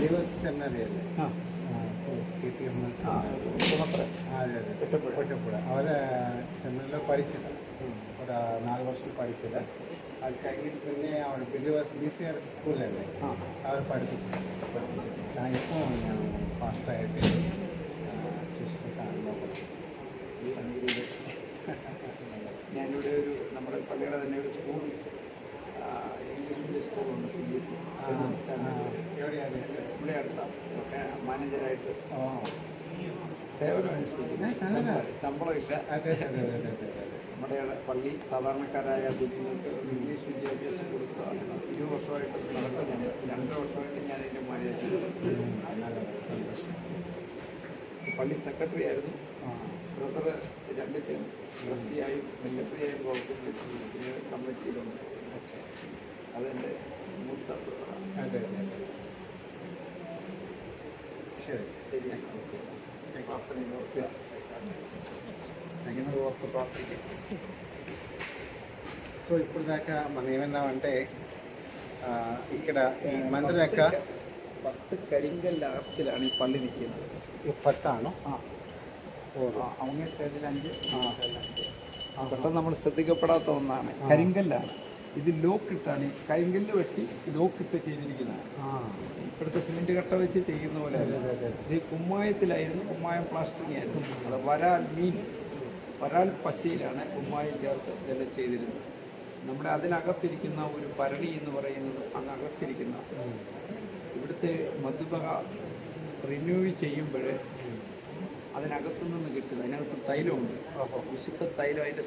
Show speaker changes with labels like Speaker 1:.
Speaker 1: Believers seminary അല്ലേ? അതെ അതെ, ഒറ്റപ്പുഴ. അവരെ സെമിനാറിൽ പഠിച്ചില്ല, ഒരു 4 വർഷം പഠിച്ചില്ല. അത് കഴിഞ്ഞിട്ട് പിന്നെ അവിടെ ബിലീവേഴ്സ് BCR സ്കൂളിലല്ലേ അവർ പഠിപ്പിച്ചില്ല. ഞാൻ ഇപ്പോൾ ഞാൻ ഫാസ്റ്റായിട്ട് സിസ്റ്റർ കാണുമ്പോൾ
Speaker 2: ഞാനിവിടെ ഒരു നമ്മുടെ പള്ളിയുടെ തന്നെ ഒരു സ്കൂൾ, ഇംഗ്ലീഷ് മീഡിയം സ്കൂളുണ്ട്, CBSE.
Speaker 1: എവിടെയാണ്
Speaker 2: ഇവിടെ അടുത്താണ്. ഒക്കെ മാനേജറായിട്ട് സേവനം അനുഷ്ഠിക്കുന്നു. ശമ്പളമില്ല. നമ്മുടെ പള്ളി സാധാരണക്കാരായ കുഞ്ഞുങ്ങൾക്ക് ഇംഗ്ലീഷ് വിദ്യാഭ്യാസം കൊടുക്കുക 20 വർഷമായിട്ട് നടക്കുന്നുണ്ട്. 2 വർഷമായിട്ട് ഞാൻ എൻ്റെ മാനേജർ. പള്ളി സെക്രട്ടറി ആയിരുന്നു. ബ്രദർ 2 ട്രസ്റ്റിയായും സെക്രട്ടറിയായും പ്രവർത്തിക്കുന്ന കമ്മിറ്റിയിലുണ്ട്. അതെൻ്റെ മൂത്ത ബ്രദറാണ്.
Speaker 1: അതെ ശരി
Speaker 2: ശരിയാണ്.
Speaker 1: ప్రార్థనలో ఓర్పు ప్రార్థన. సో ఇప్పుడు దాకా మనం ఏమన్నామంటే ఇక్కడ ఈ మందిరం యొక్క
Speaker 2: 10 കരിങ്കല്ല് ആർച്ചിലാണ് ഈ പള്ളി നിൽക്കുന്നത്.
Speaker 1: ഈ 10 ആണോ?
Speaker 2: അങ്ങേ സൈഡിൽ 5, പെട്ടെന്ന് നമ്മൾ ശ്രദ്ധിക്കപ്പെടാത്ത ഒന്നാണ്. കരിങ്കല്ലാണ്. ഇത് ലോക്കിട്ടാണ്, ഈ കരിങ്കല്ല് വെട്ടി ലോക്കിട്ട് ചെയ്തിരിക്കുന്നതാണ്. ഇപ്പോഴത്തെ സിമെൻറ്റ് കട്ട വെച്ച് ചെയ്യുന്ന പോലെ ഇത് കുമ്മായത്തിലായിരുന്നു. കുമ്മായം പ്ലാസ്റ്ററിങ് ആയിരുന്നു. അത് വരാൽ പശയിലാണ് കുമ്മായം ചേർത്ത് ഇതെല്ലാം ചെയ്തിരുന്നത്. നമ്മുടെ അതിനകത്തിരിക്കുന്ന ഒരു ഭരണി എന്ന് പറയുന്നത് അങ്ങകത്തിരിക്കുന്ന ഇവിടുത്തെ മധുബക റിന്യൂ ചെയ്യുമ്പോൾ അതിനകത്തുനിന്ന് കിട്ടുന്നത്, അതിനകത്ത് തൈലമുണ്ട്, വിശുദ്ധ തൈലം. അതിൻ്റെ